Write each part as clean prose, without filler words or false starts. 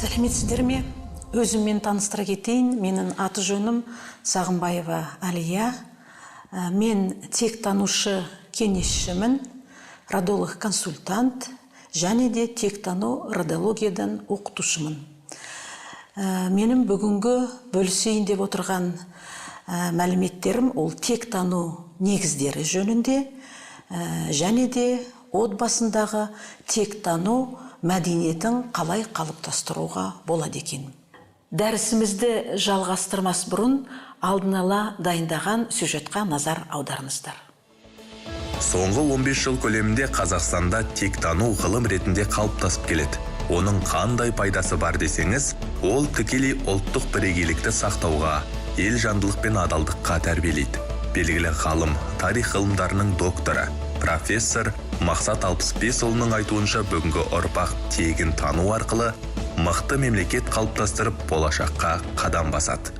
Сәлеметсіздер ме? Өзіммен таныстыра кетейін. Менің аты жөнім Сағымбаева Алия. Мен тек танушы кеңесшімін, радолог консультант және де тек тану радиологиядан оқытушымын. Менің бүгінгі бөлісейін деп отырған мәліметтерім ол тек тану негіздері жөнінде және де отбасындағы тек тану мәдениетін қалай қалыптастыруға болады екен. Дәрісімізді жалғастырмас бұрын алдын ала дайындаған сюжетқа назар аударыңыздар. Соңғы 15 жыл көлемінде Қазақстанда тек тану ғылым ретінде қалыптасып келеді. Оның қандай пайдасы бар десеңіз, ол тікелей ұлттық бірегейлікті сақтауға, ел жандылық пен адалдыққа тәрбиелейді. Белгілі ғалым, тарих ғылымдарының докторы, профессор Мақсат Алпысбесұлының айтуынша бүгінгі ұрпақ тегін тану арқылы мықты мемлекет қалыптастырып болашаққа қадам басады.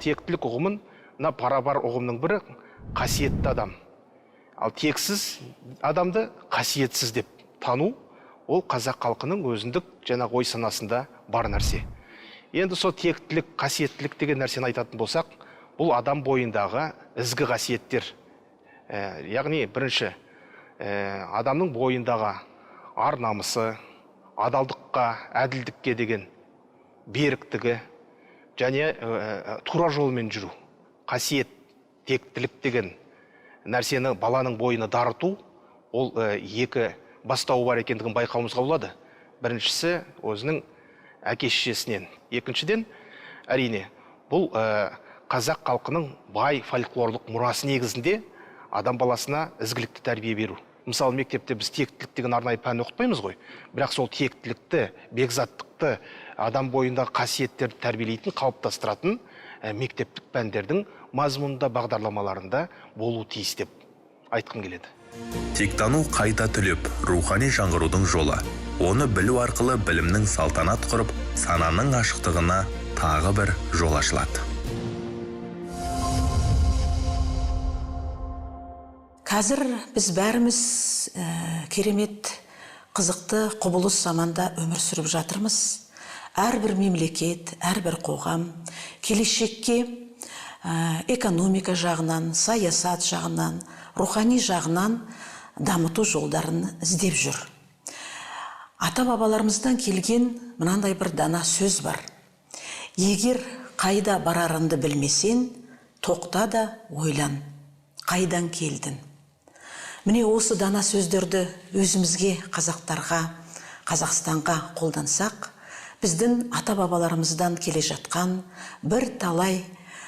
Тектілік ұғымын пара-бар ұғымның бірі қасиетті адам. Ал тексіз адамды қасиетсіз деп тану, ол қазақ халқының өзіндік ой санасында бар нәрсе. Енді сол тектілік, қасиеттілік деген нәрсені айтатын болсақ, бұл адам бойындағы ізгі қасиеттер. Яғни бірінші, адамның бойындағы ар намысы, адалдыққа, әділдікке деген беріктігі және тура жолмен жүру. Қасиет, тектілік деген нәрсені баланың бойына дарыту, ол екі бастауы бар екендігін байқауымызға болады. Біріншісі өзінің әке-шешесінен. Екіншіден, әрине, бұл қазақ халқының бай фольклорлық мұрасы негізінде адам баласына ізгілікті тәрбие беру. Мысалы, мектепте біз тектілік деген арнайы пән оқытпаймыз ғой. Бірақ сол тектілікті, бекзаттықты, адам бойындағы қасиеттерді тәрбиелейтін, қалыптастыратын мектептік пәндердің мазмұнында, бағдарламаларында болу тиіс деп айтқым келеді. Тектану қайта түлеп, рухани жаңғырудың жолы. Оны білу арқылы білімнің салтанат құрып, сананың ашықтығына тағы бір жол ашылады. Қазір біз бәріміз керемет қызықты құбылыс заманда өмір сүріп жатырмыз. Әрбір мемлекет, әрбір қоғам келешекке экономика жағынан, саясат жағынан, рухани жағынан дамыту жолдарын іздеп жүр. Ата-бабаларымыздан келген мынандай бір дана сөз бар. Егер қайда барарыңды білмесең, тоқта да ойлан, қайдан келдің? Міне осы дана сөздерді өзімізге, қазақтарға, Қазақстанға қолдансақ, біздің ата-бабаларымыздан келе жатқан бір талай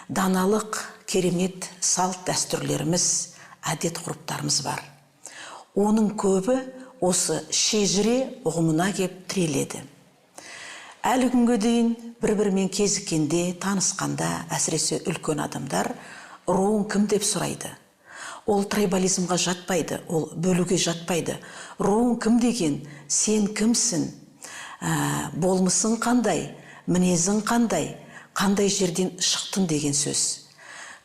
даналық, керемет салт дәстүрлеріміз, әдет ғұрыптарымыз бар. Оның көбі осы шежіре ұғымына кеп тіреледі. Әлі күнге дейін бір-бірімен кезіккенде, танысқанда, әсіресе үлкен адамдар руың кім деп сұрайды. Ол трайбализмға жатпайды, ол бөлуге жатпайды. Руың кім деген, сен кімсің, болмысың қандай, мінезің қандай, қандай жерден шықтың деген сөз.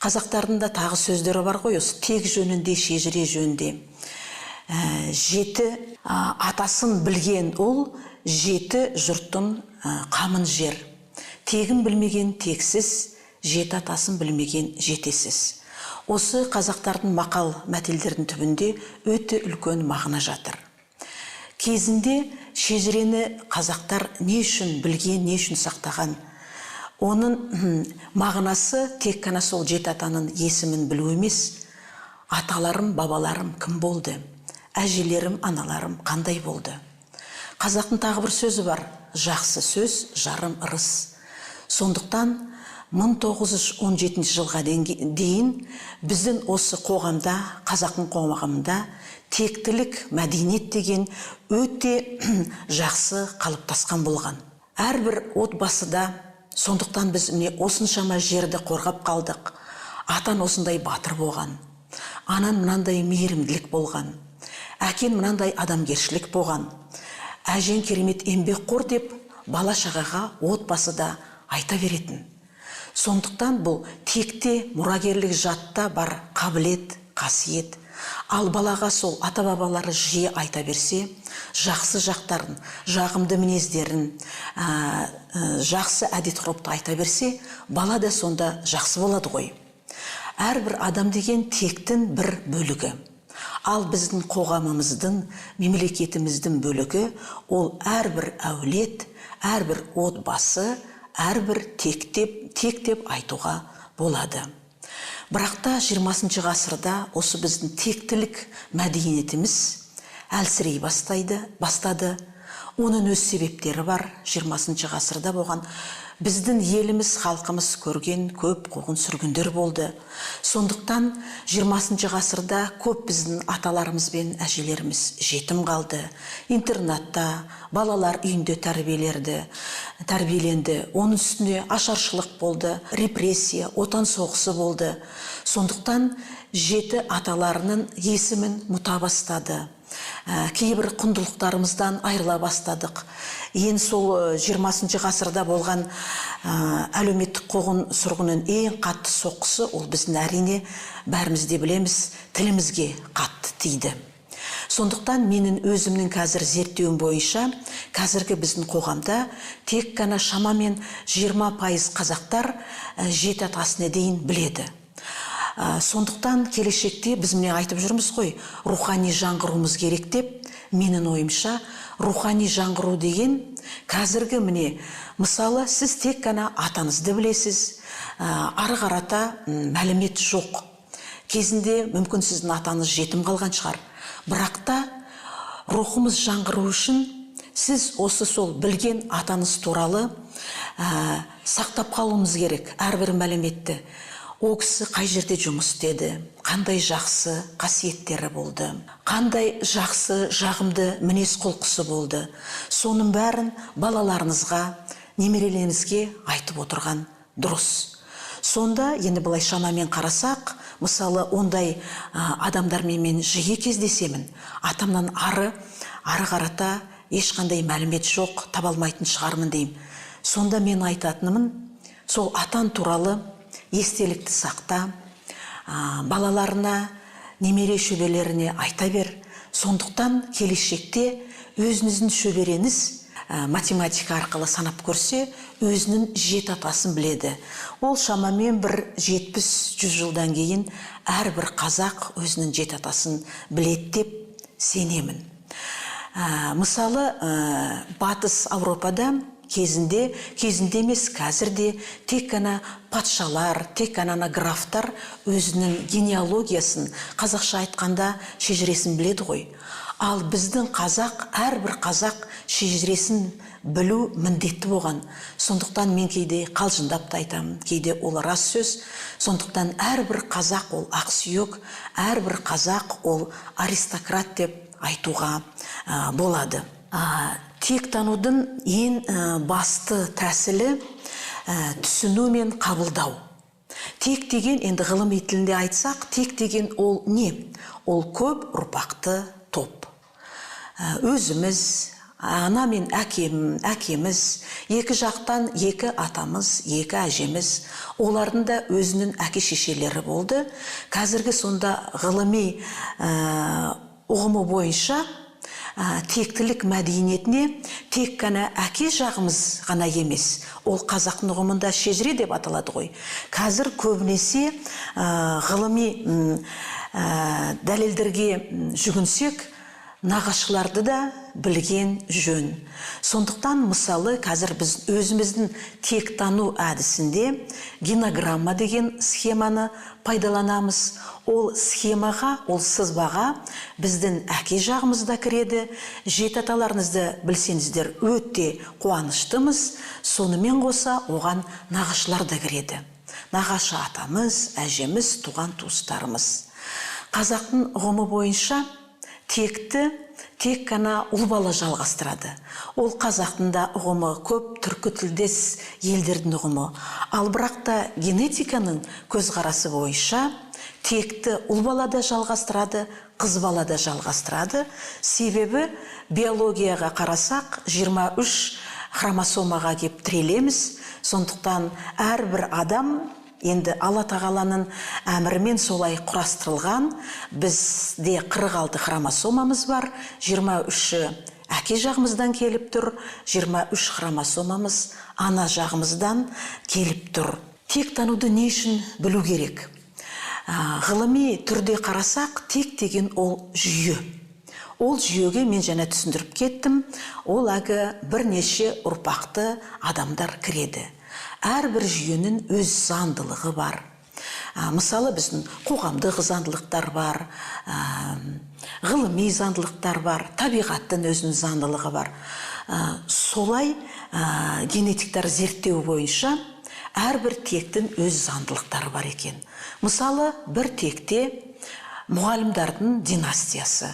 Қазақтардың да тағы сөздері бар ғой, осы тек жөнінде, шежіре жөнінде. Жеті атасын білген ол, жеті жұрттың қамын жер. Тегін білмеген тексіз, жеті атасын білмеген жетесіз. Осы қазақтардың мақал мәтелдердің түбінде өте үлкен мағына жатыр. Кезінде шежірені қазақтар не үшін білген, не үшін сақтаған? Оның мағынасы тек қана сол жеті атаның есімін білу емес, аталарым, бабаларым кім болды? Әжелерім, аналарым қандай болды? Қазақтың тағы бір сөзі бар, жақсы сөз, жарым ырыс. Сондықтан 1917 жылға дейін біздің осы қоғамда, қазақтың қоғамында тектілік, мәдениет деген өте жақсы қалыптасқан болған. Әрбір отбасыда, сондықтан біз осыншама жерді қорғап қалдық. Атан осындай батыр болған, анан мынандай мейірімділік болған, әкен мынандай адамгершілік болған, әжен керемет еңбекқор деп бала шағаға отбасыда айта беретін. Сондықтан бұл текте мұрагерлік жатта бар қабілет, қасиет, Ал балаға сол ата-бабалары жиі айта берсе, жақсы жақтарын, жағымды мінездерін, жақсы әдет-ғұрыпты айта берсе, бала да сонда жақсы болады ғой. Әрбір адам деген тектің бір бөлігі. Ал біздің қоғамымыздың, мемлекетіміздің бөлігі, ол әрбір әулет, әрбір отбасы, әрбір тек деп айтуға болады. Бірақта 20 ғасырда осы біздің тектілік мәдениетіміз әлсірей бастады. Оның өз себептері бар. 20 ғасырда болған біздің еліміз, халқымыз көрген көп қуғын сүргіндер болды. Сондықтан 20 ғасырда көп біздің аталарымыз бен әжелеріміз жетім қалды. Интернатта, балалар үйінде тәрбиеленді. Оның үстіне ашаршылық болды, репрессия, отан соғысы болды. Сондықтан жеті аталарының есімін мұта бастады. Кейбір құндылықтарымыздан айырыла бастадық. Ең сол 20 ғасырда болған әлеуметтік қуғын сүргіннің ең қатты соққысы, ол біздің әрине бәріміз де білеміз, тілімізге қатты тиді. Сондықтан менің өзімнің қазір зерттеуім бойынша, қазіргі біздің қоғамда тек қана шамамен 20% қазақтар жеті атасына дейін біледі. Сондықтан келешекте біз міне айтып жүрміз ғой, рухани жаңғыруымыз керек деп, менің ойымша, рухани жаңғыру деген қазіргі міне, мысалы, сіз тек қана атаңызды білесіз, ары қарата мәлімет жоқ. Кезінде мүмкін сіздің атаңыз жетім қалған шығар. Бірақ та рухымыз жаңғыру үшін сіз осы сол білген атаңыз туралы сақтап қалуымыз керек әрбір мәліметті. О кісі қай жерде жұмыс істеді, қандай жақсы қасиеттері болды, қандай жақсы жағымды мінез құлқысы болды. Соның бәрін балаларыңызға, немерелеріңізге айтып отырған дұрыс. Сонда енді былай шамамен қарасақ, мысалы ондай адамдармен мен жиі кездесемін. Атамнан ары қарата ешқандай мәлімет жоқ, таба алмайтын шығармын деймін. Сонда мен айтатынымын, сол атан туралы естелікті сақта, балаларына, немере шөберелеріне айта бер. Сондықтан келешекте өзіңіздің шөбереңіз математика арқылы санап көрсе, өзінің жеті атасын біледі. Ол шамамен бір 70-100 жылдан кейін әрбір қазақ өзінің жеті атасын біледі деп сенемін. Мысалы, Батыс Еуропада кезінде емес, қазірде тек қана патшалар, тек қана графтар өзінің генеалогиясын, қазақша айтқанда шежіресін біледі ғой. Ал біздің қазақ, әрбір қазақ шежіресін білу міндетті болған. Сондықтан мен кейде қалжыңдап та айтамын, кейде ол рас сөз. Сондықтан әрбір қазақ ол ақсүйек, әрбір қазақ ол аристократ деп айтуға болады. Тек танудың ең басты тәсілі түсіну мен қабылдау. Тек деген, енді ғылыми тілінде айтсақ, тек деген ол не? Ол көп ұрпақты топ. Өзіміз, ана мен әкеміз, екі жақтан екі атамыз, екі әжеміз, олардың да өзінің әке шешелері болды. Қазіргі сонда ғылыми ұғымы бойынша тектілік мәдениетіне тек қана әке жағымыз ғана емес, ол қазақтың ұғымында шежіре деп аталады ғой. Қазір көбінесе ғылыми дәлелдерге жүгінсек, нағашыларды да білген жөн. Сондықтан мысалы қазір біз өзіміздің тек тану әдісінде генограмма деген схеманы пайдаланамыз. Ол схемаға, ол сызбаға біздің әке жағымызда кіреді. Жеті аталарыңызды білсеңіздер өте қуаныштымыз. Сонымен қоса оған нағашылар да кіреді. Нағашы атамыз, әжеміз, туған туыстарымыз. Қазақтың ұғымы бойынша текті тек қана ұл бала жалғастырады. Ол қазақтың да ұғымы, көп түркі тілдес елдердің ұғымы. Ал бірақ та генетиканың көзқарасы бойынша текті ұл бала да жалғастырады, қыз бала да жалғастырады. Себебі биологияға қарасақ 23 хромосомаға кеп тірелеміз. Сондықтан әрбір адам енді Алла тағаланың әмірімен солай құрастырылған. Бізде 46 хромосомамыз бар, 23-і әке жағымыздан келіп тұр, 23 хромосомамыз ана жағымыздан келіп тұр. Тек тануды не үшін білу керек? Ғылыми түрде қарасақ, тек деген ол жүйе. Ол жүйеге мен жаңа түсіндіріп кеттім. Ол бірнеше ұрпақты адамдар кіреді. Әрбір жүйенің өз заңдылығы бар. Мысалы, біздің қоғамдық заңдылықтар бар, ғылыми заңдылықтар бар, табиғаттың өзінің заңдылығы бар. Солай генетиктар зерттеу бойынша әрбір тектің өз заңдылықтары бар екен. Мысалы, бір текте мұғалімдардың династиясы.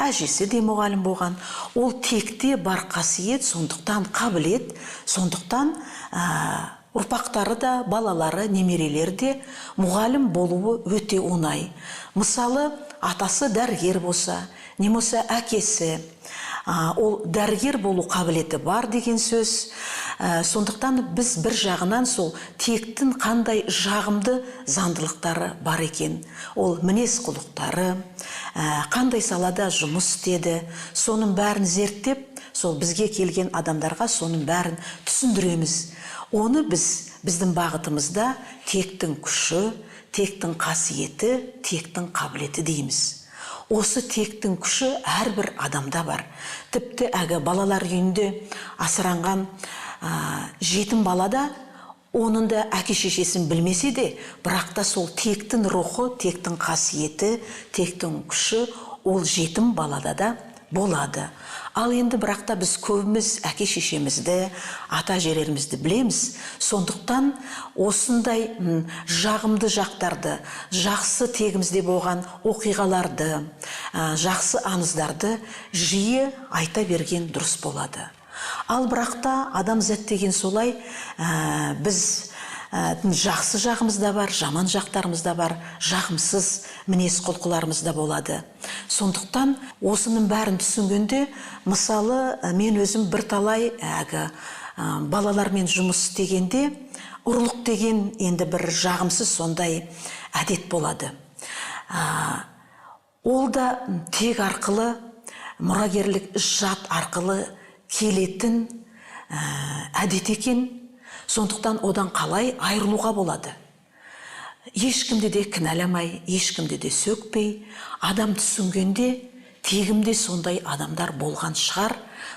Әжесі де мұғалім болған. Ол текте бар қасиет, сондықтан қабілет, сондықтан ұрпақтары да, балалары, немерелері де мұғалім болуы өте оңай. Мысалы, атасы дәрігер болса, немесе әкесі, ол дәрігер болу қабілеті бар деген сөз. Сондықтан біз бір жағынан сол тектің қандай жағымды заңдылықтары бар екен. Ол мінез құлықтары, қандай салада жұмыс істеді, соның бәрін зерттеп, сол бізге келген адамдарға соның бәрін түсіндіреміз. Оны біздің бағытымызда тектің күші, тектің қасиеті, тектің қабілеті дейміз. Осы тектің күші әрбір адамда бар. Тіпті балалар үйінде асыранған жетім балада, оның да әке шешесін білмесе де, бірақ та сол тектің рухы, тектің қасиеті, тектің күші ол жетім балада да болады. Ал енді бірақ та біз көбіміз әке шешемізді, ата әжелерімізді білеміз. Сондықтан осындай жағымды жақтарды, жақсы тегімізде болған оқиғаларды, жақсы аңыздарды жиі айта берген дұрыс болады. Ал бірақ та адамзат деген солай, біз жақсы жағымыз да бар, жаман жақтарымыз да бар, жағымсыз мінез құлқыларымыз да болады. Сондықтан осының бәрін түсінгенде, мысалы, мен өзім бірталай балалармен жұмыс істегенде, ұрлық деген енді бір жағымсыз сондай әдет болады. Ол да тек арқылы, мұрагерлік жат арқылы келетін әдет екен. Сондықтан одан қалай айырылуға болады? Ешкімде де кінәламай, ешкімде де сөкпей, адам түсінгенде тегімде сондай адамдар болған шығар,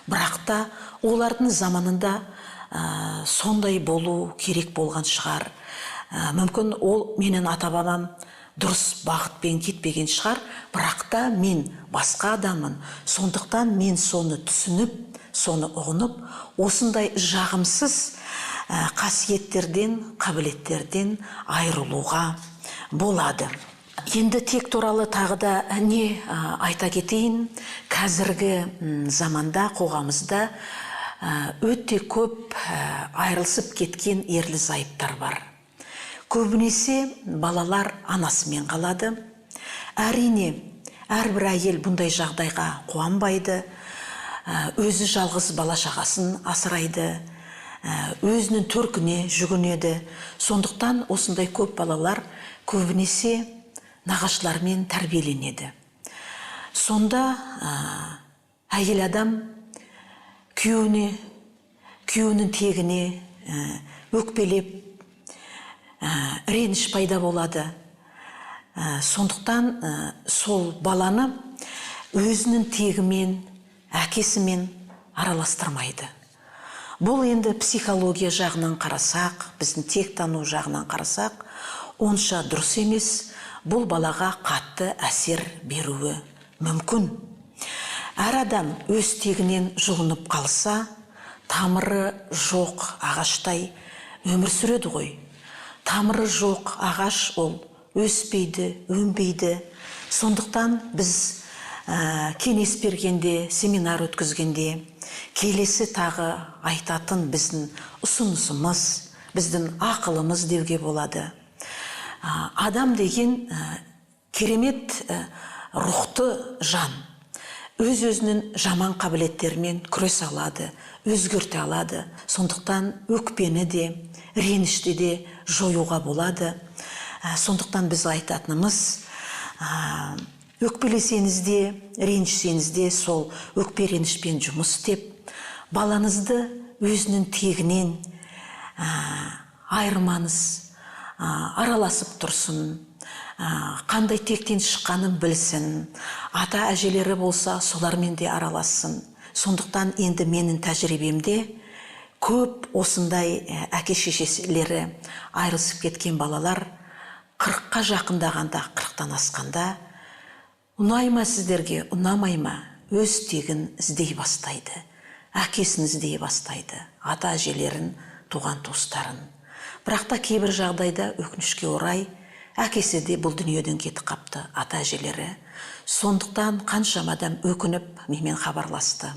бірақ та олардың заманында сондай болу керек болған шығар. Мүмкін ол менің ата-бабам дұрыс бағытпен кетпеген шығар, бірақ та мен басқа адаммын. Сондықтан мен соны түсініп, соны ұғынып, осындай жағымсыз қасиеттерден, қабілеттерден айырылуға болады. Енді тек туралы тағы да не айта кетейін? Қазіргі заманда қоғамымызда өте көп айырылысып кеткен ерлі зайыптар бар. Көбінесе балалар анасымен қалады. Әрине, әрбір әйел бұндай жағдайға қуанбайды. Өзі жалғыз бала шағасын асырайды. Өзінің төркіне жүгінеді. Сондықтан осындай көп балалар көбінесе нағашылармен тәрбиеленеді. Сонда әйел адам күйеуінің тегіне өкпелеп, реніш пайда болады. Сондықтан сол баланы өзінің тегімен, әкесімен араластырмайды. Бұл енді психология жағынан қарасақ, біздің тек тану жағынан қарасақ, онша дұрыс емес. Бұл балаға қатты әсер беруі мүмкін. Әр адам өз тегінен жұлынып қалса, тамыры жоқ ағаштай өмір сүреді ғой. Тамыры жоқ ағаш ол өспейді, өнбейді. Сондықтан біз кеңес бергенде, семинар өткізгенде, келесі тағы айтатын біздің ұсынысымыз, біздің ақылымыз деуге болады. Адам деген керемет рухты жан. өз-өзінің жаман қабілеттерімен күрес алады, өзгерте алады. Сондықтан өкпені де, ренішті де жоюға болады. Сондықтан біз айтатынымыз, өкпелесеңіз де, ренішсеңіз де сол өкпе ренішпен жұмыс істеп, балаңызды өзінің тегінен айырмаңыз, араласып тұрсын, қандай тектен шыққанын білсін, ата әжелері болса солармен де аралассын. Сондықтан енді менің тәжірибемде көп осындай әке шешелері айырылысып кеткен балалар 40-қа жақындағанда, 40-тан асқанда, ұнай ма сіздерге, ұнамай ма, өз тегін іздей бастайды, әкесін іздей бастайды, ата әжелерін, туған туыстарын. Бірақ та кейбір жағдайда өкінішке орай әкесі де бұл дүниеден кетіп қапты, ата әжелері. Сондықтан қаншама адам өкініп менімен хабарласты.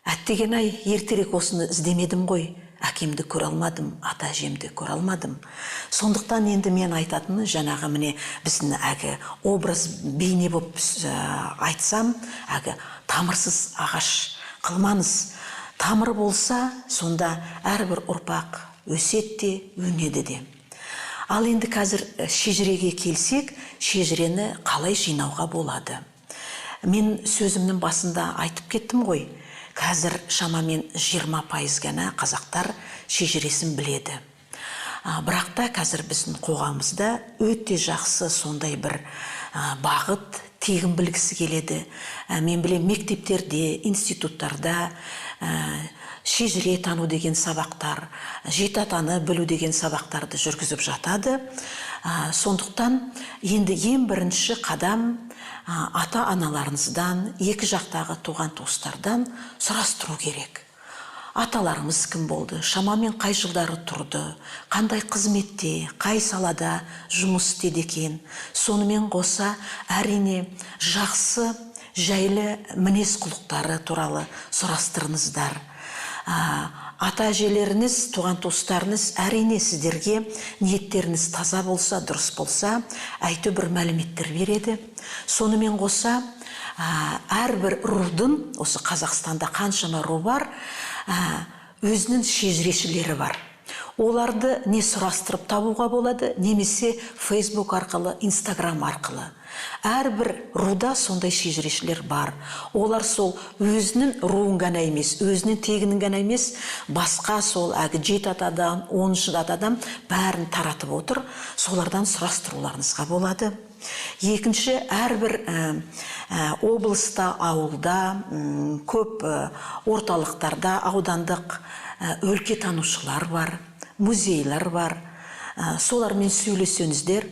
Әттеген-ай, ертерек осыны іздемедім ғой, әкемді көре алмадым, ата әжемді көре алмадым. Сондықтан енді мен айтатыны жаңағы міне біздің әгі образ бейне болып айтсам, әгі тамырсыз ағаш қылмаңыз. Тамыр болса, сонда әрбір ұрпақ өсетте, өнеді де. Ал енді қазір шежіреге келсек, шежірені қалай жинауға болады? Мен сөзімнің басында айтып кеттім ғой, қазір шамамен 20% ғана қазақтар шежіресін біледі. Бірақ та қазір біздің қоғамымызда өте жақсы сондай бір бағыт, тегін білгісі келеді. Мен білем, мектептерде, институттарда шежіре тану деген сабақтар, жеті атаны білу деген сабақтарды жүргізіп жатады. Сондықтан енді ең бірінші қадам ата-аналарыңыздан, екі жақтағы туған туыстардан сұрастыру керек. Аталарымыз кім болды, шамамен қай жылдары тұрды, қандай қызметте, қай салада жұмыс істеді екен. Сонымен қоса әрине жақсы, жайлы мінез құлықтары туралы сұрастырыңыздар. Ата әжелеріңіз, туған туыстарыңыз әрине сіздерге ниеттеріңіз таза болса, дұрыс болса, әйтеу бір мәліметтер береді. Сонымен қоса, әрбір рудың, осы Қазақстанда қаншама ру бар, өзінің шежірешілері бар. Оларды не сұрастырып табуға болады, немесе Facebook арқылы, Instagram арқылы. Әрбір руда сондай шежірешілер бар. Олар сол өзінің руын ғана емес, өзінің тегінің ғана емес, басқа сол әгі 7 атадан, 10 атадан бәрін таратып отыр. Солардан сұрастыруларыңызға болады. Екінші, әрбір облыста, ауылда, көп орталықтарда, аудандық өлкетанушылар бар, музейлер бар. Солармен сөйлесеңіздер,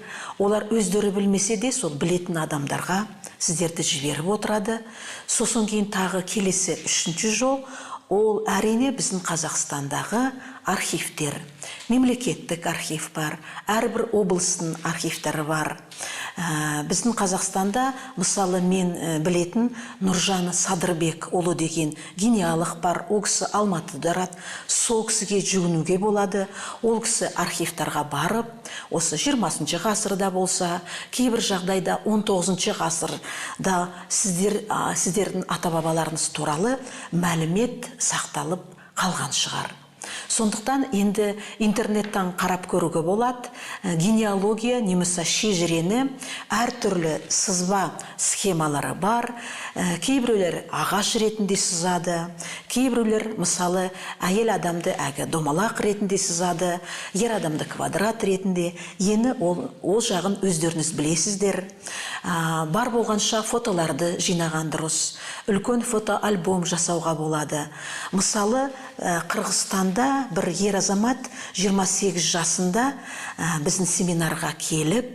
олар өздері білмесе де сол білетін адамдарға сіздерді жіберіп отырады. Сосын кейін тағы келесі үшінші жол, ол әрине біздің Қазақстандағы архивтер. Мемлекеттік архив бар, әрбір облыстың архивтері бар. Біздің Қазақстанда, мысалы мен білетін Нұржан Садырбек ұлы деген генеалог бар, ол кісі Алматыда тұрады. Сол кісіге жүгінуге болады. Ол кісі архивтарға барып, осы 20 ғасырда болса, кейбір жағдайда 19 ғасырда сіздердің ата-бабаларыңыз туралы мәлімет сақталып қалған шығар. Сондықтан енді интернеттен қарап көруге болады. Генеалогия немесе шежірені әртүрлі сызба схемалары бар. Кейбіреулер ағаш ретінде сызады, кейбіреулер мысалы әйел адамды әгі домалақ ретінде сызады, ер адамды квадрат ретінде. Ені ол жағын өздеріңіз білесіздер. Бар болғанша фотоларды жинаған дұрыс. Үлкен фотоальбом жасауға болады. Мысалы Қырғызстанда бір ер азамат 28 жасында біздің семинарға келіп,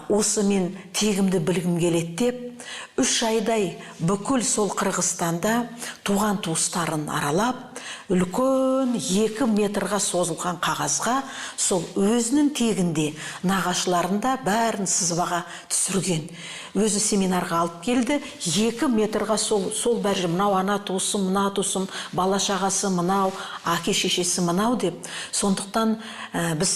осы мен тегімді білгім келеді деп, 3 айдай бүкіл сол Қырғызстанда туған туыстарын аралап, үлкен 2 метрға созылған қағазға сол өзінің тегінде нағашыларында бәрін сызбаға түсірген. Өзі семинарға алып келді, 2 метрға сол бәрі мынау ана туысым, мына туысым, бала шағасы мынау, әке шешесі мынау деп. Сондықтан біз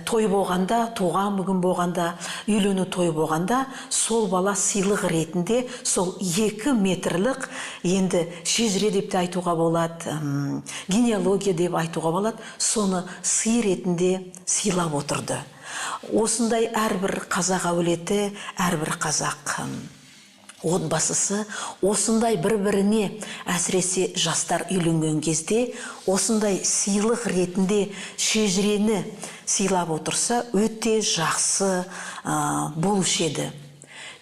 той болғанда, туған бүгін болғанда, үйлену той болғанда, сол бала сыйлық ретінде сол 2 метрлік, енді шежіре деп те айтуға болады, генеалогия деп айтуға болады, соны сый ретінде сыйлап отырды. Осындай әрбір қазақ әулеті, әрбір қазақ отбасысы осындай бір-біріне, әсіресе жастар үйленген кезде, осындай сыйлық ретінде шежірені сыйлап отырса, өте жақсы болушы еді.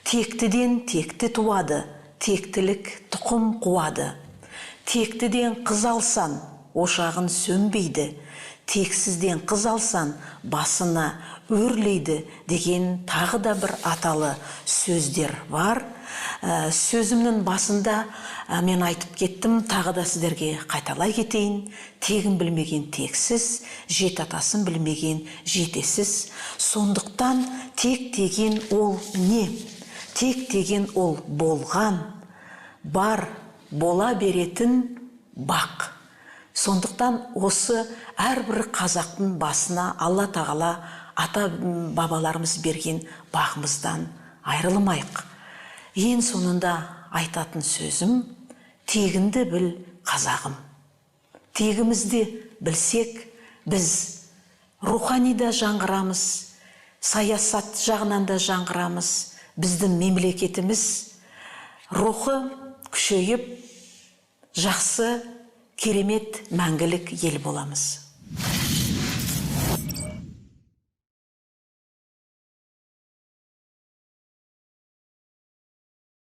Тектіден текті туады, тектілік тұқым қуады. Тектіден қыз алсан, ошағын сөнбейді. Тексізден қыз алсан, басына өрлейді деген тағы да бір аталы сөздер бар. Сөзімнің басында мен айтып кеттім, тағы да сіздерге қайталай кетейін. Тегін білмеген тексіз, жет атасын білмеген жетесіз. Сондықтан тек деген ол не? Тек деген ол болған, бар, бола беретін бақ. Сондықтан осы әрбір қазақтың басына Алла тағала ата бабаларымыз берген бағымыздан айрылмайық. Ең соңында айтатын сөзім, тегінді біл қазағым. Тегімізді білсек, біз рухани да жаңғырамыз, саясат жағынан да жаңғырамыз. Біздің мемлекетіміз рухы күшейіп, жақсы, керемет мәңгілік ел боламыз.